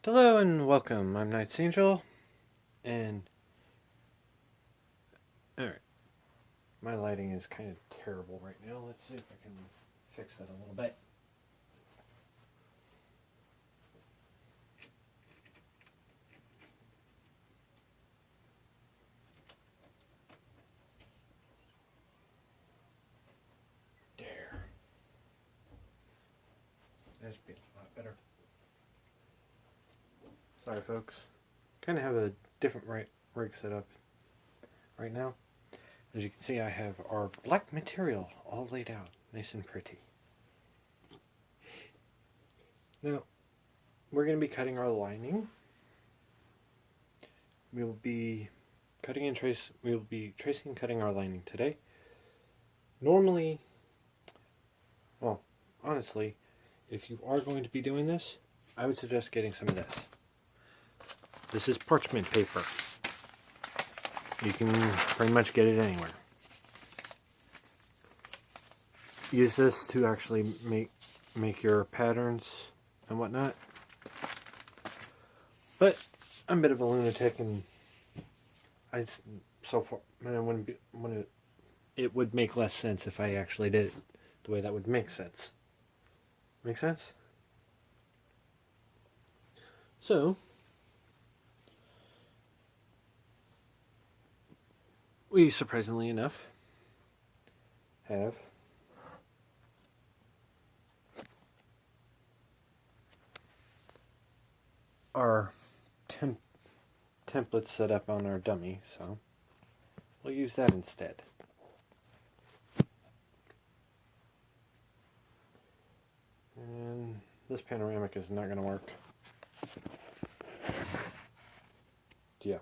Hello and welcome. I'm Knight's Angel, and alright, my lighting is kind of terrible right now. Let's see if I can fix that a little bit. There. That's being a lot better. Sorry, folks. Kind of have a different rig set up right now. As you can see, I have our black material all laid out, nice and pretty. Now, we're going to be cutting our lining. We will be tracing and cutting our lining today. Normally, well, honestly, if you are going to be doing this, I would suggest getting some of this. This is parchment paper. You can pretty much get it anywhere. Use this to actually make your patterns and whatnot. But I'm a bit of a lunatic, and it would make less sense if I actually did it the way that would make sense. Make sense? So, we surprisingly enough have our template set up on our dummy, so we'll use that instead. And this panoramic is not going to work. Yeah.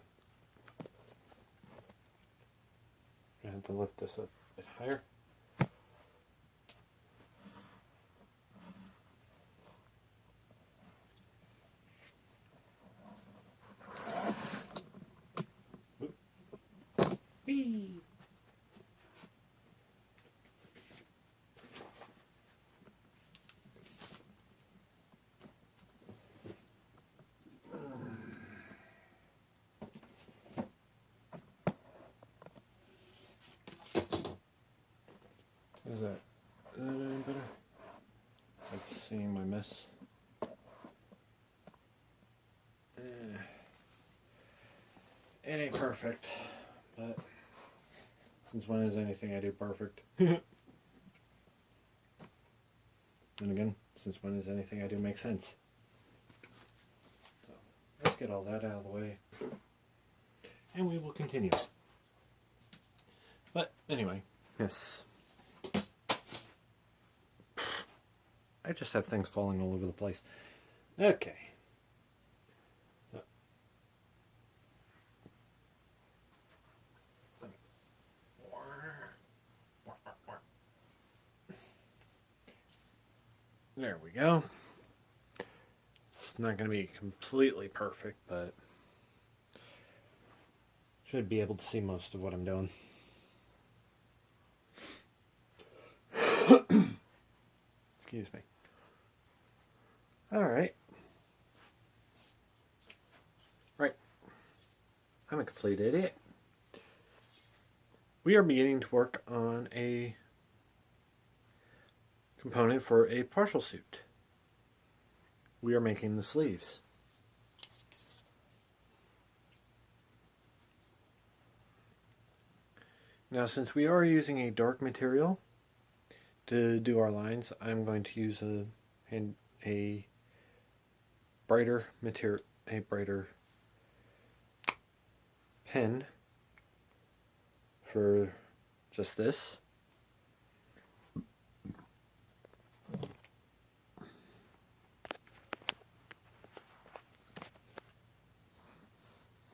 I have to lift this up a bit higher. Whee! Is that any better? Let's see my mess. It ain't perfect, but since when is anything I do perfect? And again, since when does anything I do make sense? So let's get all that out of the way, and we will continue. But anyway, yes. I just have things falling all over the place. Okay. There we go. It's not going to be completely perfect, but should be able to see most of what I'm doing. Excuse me. Alright. Right. I'm a complete idiot. We are beginning to work on a component for a partial suit. We are making the sleeves. Now, since we are using a dark material to do our lines, I'm going to use a brighter material, a brighter pen for just this.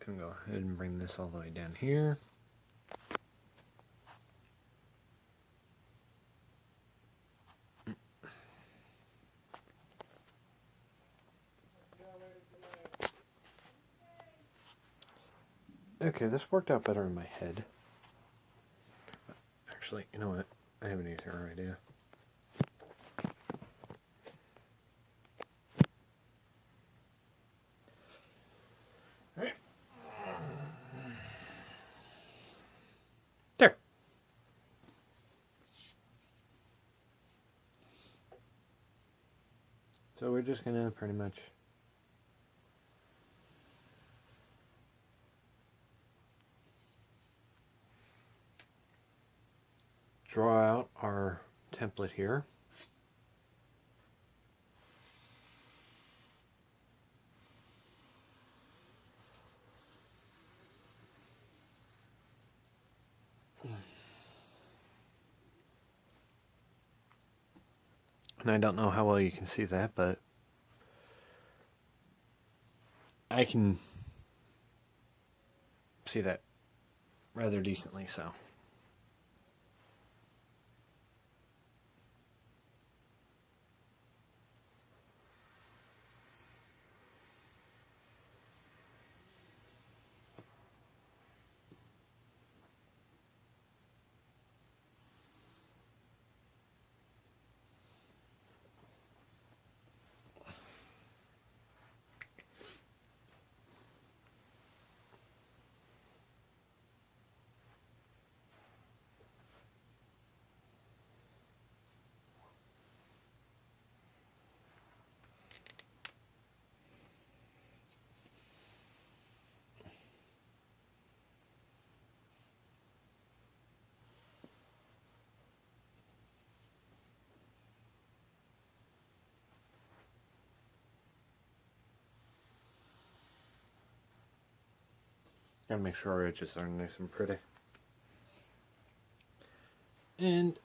I'm going to go ahead and bring this all the way down here. Okay, this worked out better in my head. Actually, you know what? I have an easier idea. So we're just going to pretty much draw out our template here. And I don't know how well you can see that, but I can see that rather decently, so. Gotta make sure our edges are nice and pretty. And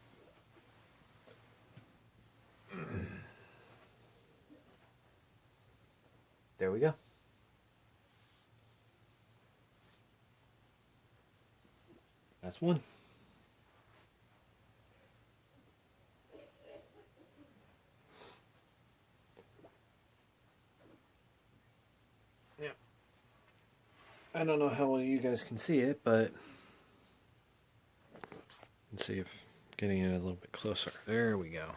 there we go. That's one. Yeah. I don't know how well you guys can see it, but let's see if getting it a little bit closer. There we go.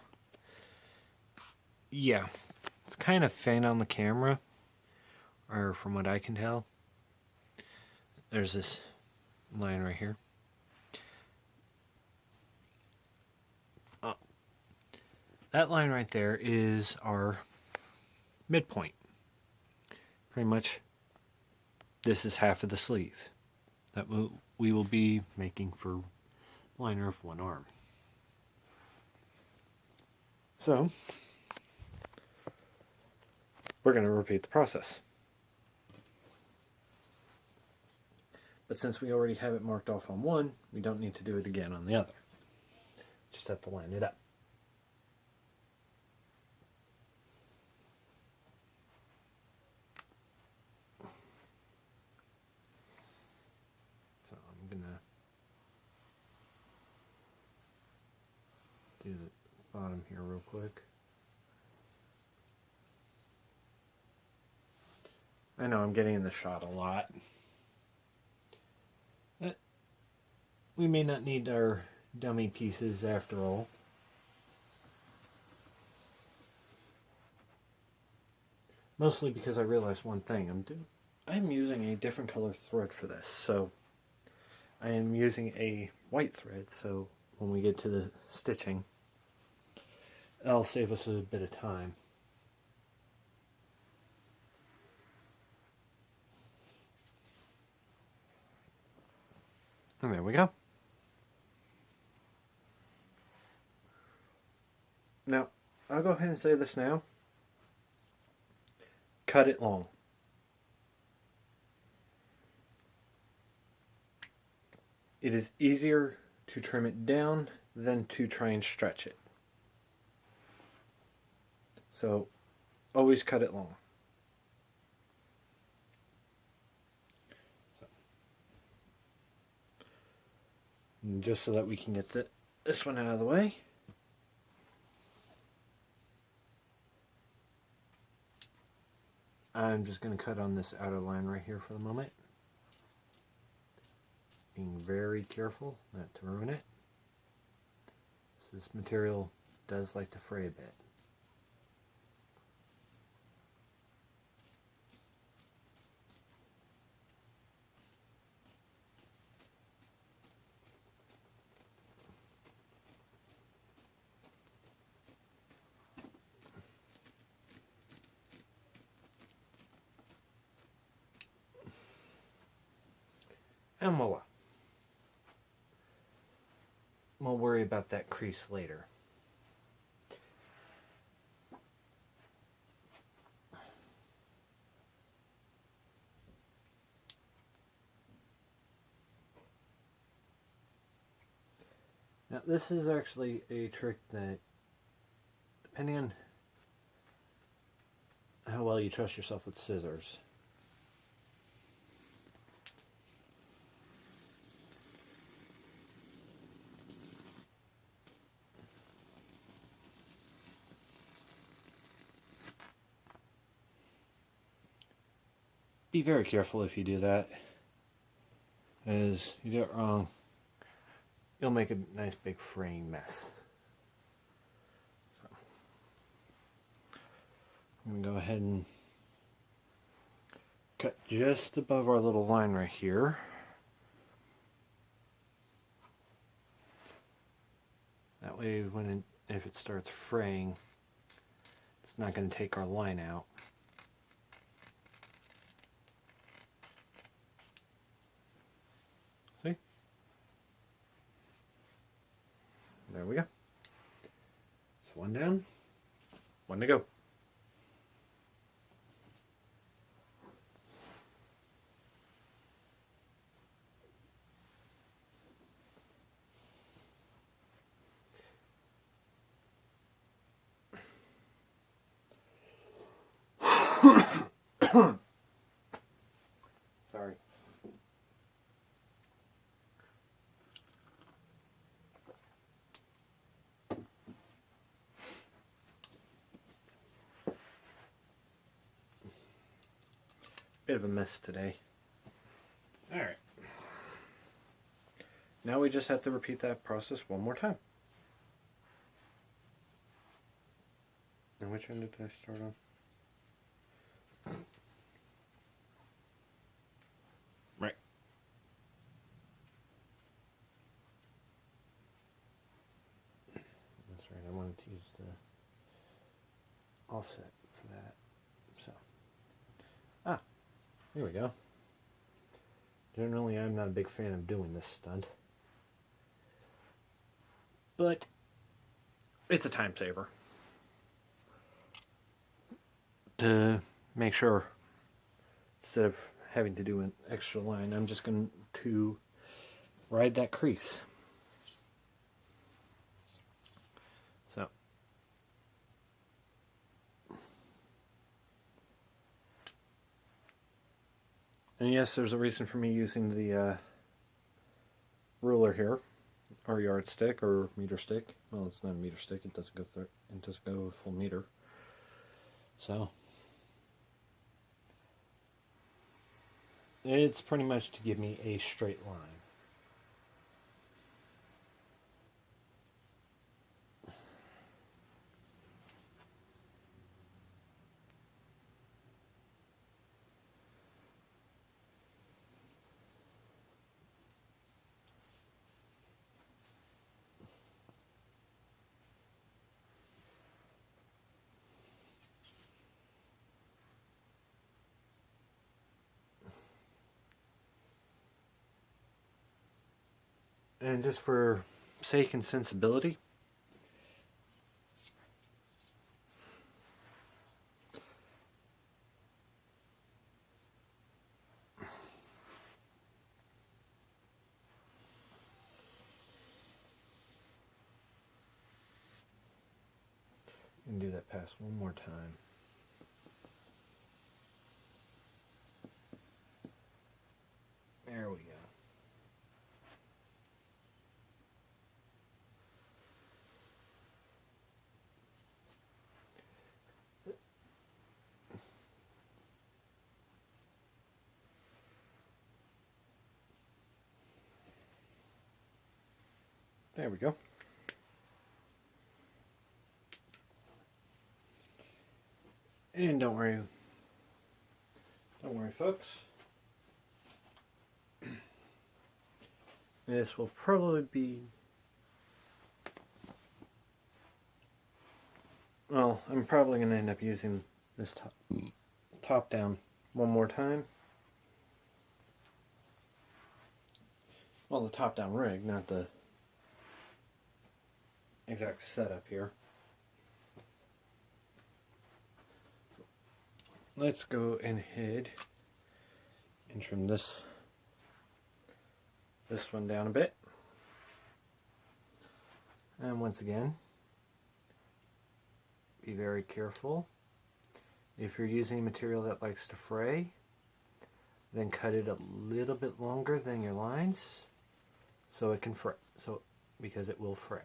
Yeah, it's kind of faint on the camera, or from what I can tell. There's this line right here. Oh, that line right there is our midpoint. Pretty much, this is half of the sleeve that we will be making for liner of one arm. So, we're going to repeat the process. But since we already have it marked off on one, we don't need to do it again on the other. Just have to line it up. So I'm going to do the bottom here real quick. I know I'm getting in the shot a lot. But we may not need our dummy pieces after all. Mostly because I realized one thing. I'm using a different color thread for this. So I am using a white thread, so when we get to the stitching, that'll save us a bit of time. And there we go. Now, I'll go ahead and say this now. Cut it long. It is easier to trim it down than to try and stretch it. So, always cut it long. And just so that we can get this one out of the way. I'm just going to cut on this outer line right here for the moment. Being very careful not to ruin it. This material does like to fray a bit. And voila. We'll worry about that crease later. Now this is actually a trick that, depending on how well you trust yourself with scissors, be very careful if you do that, as you do it wrong, you'll make a nice big fraying mess. So, I'm going to go ahead and cut just above our little line right here. That way, if it starts fraying, it's not going to take our line out. See? There we go. So one down, one to go. Sorry. Bit of a mess today. Alright. Now we just have to repeat that process one more time. And which end did I start on? Right. That's right, I wanted to use the offset for that. So, here we go. Generally, I'm not a big fan of doing this stunt, but it's a time saver to make sure, instead of having to do an extra line, I'm just going to ride that crease. So, and yes, there's a reason for me using the ruler here, or yardstick, or meter stick. Well, it's not a meter stick, it doesn't go through, it doesn't go full meter. So, it's pretty much to give me a straight line. And just for sake and sensibility, and do that pass one more time. There we go. There we go. And don't worry, folks. This will probably be, well, I'm probably going to end up using this top down one more time. well, the top-down rig, not the exact setup here. Let's go ahead and trim this one down a bit. And once again, be very careful. If you're using material that likes to fray, then cut it a little bit longer than your lines so it can fray, because it will fray.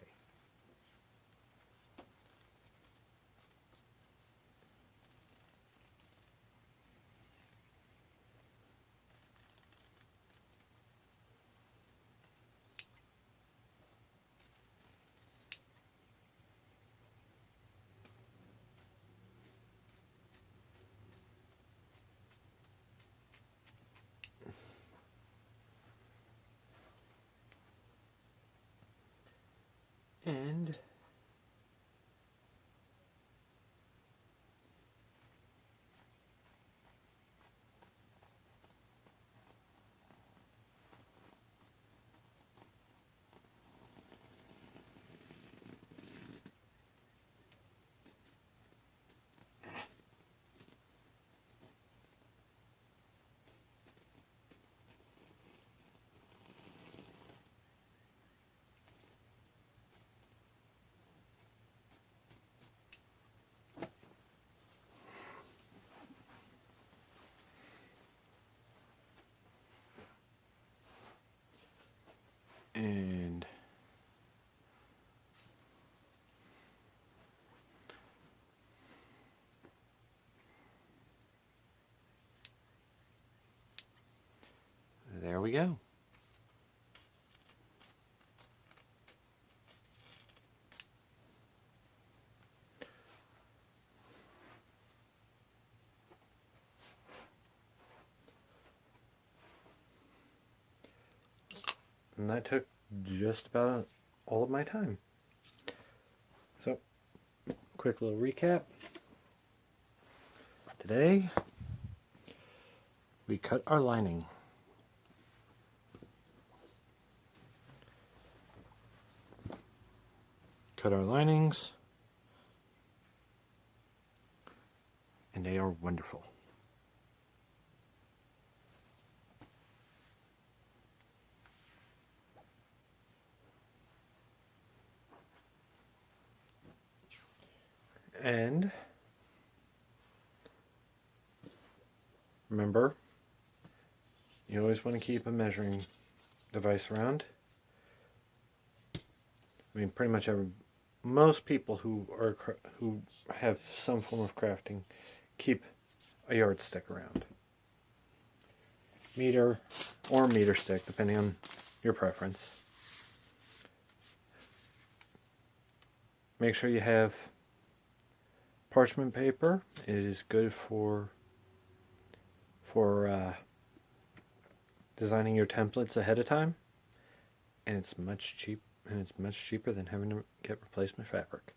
And there we go. And that took just about all of my time. So, quick little recap. Today, we cut our lining. Cut our linings, and they are wonderful. And remember, you always want to keep a measuring device around. I mean, pretty much most people who have some form of crafting keep a yardstick around. Meter or meter stick, depending on your preference. Make sure you have parchment paper. It is good for designing your templates ahead of time, and it's much cheaper than having to get replacement fabric.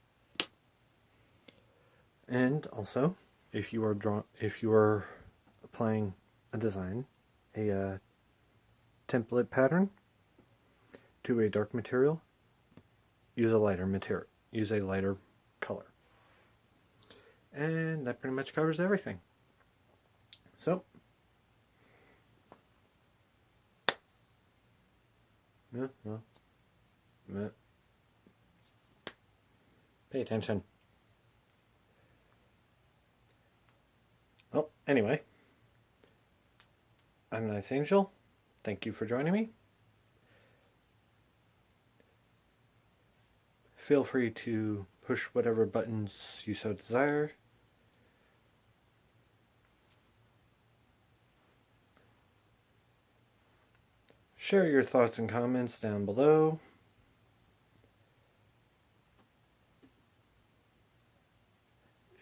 And also, if you are applying a design, a template pattern to a dark material, use a lighter color. And that pretty much covers everything. So, pay attention. Well, anyway, I'm Nice Angel. Thank you for joining me. Feel free to push whatever buttons you so desire. Share your thoughts and comments down below.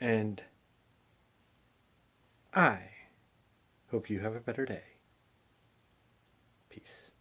And I hope you have a better day. Peace.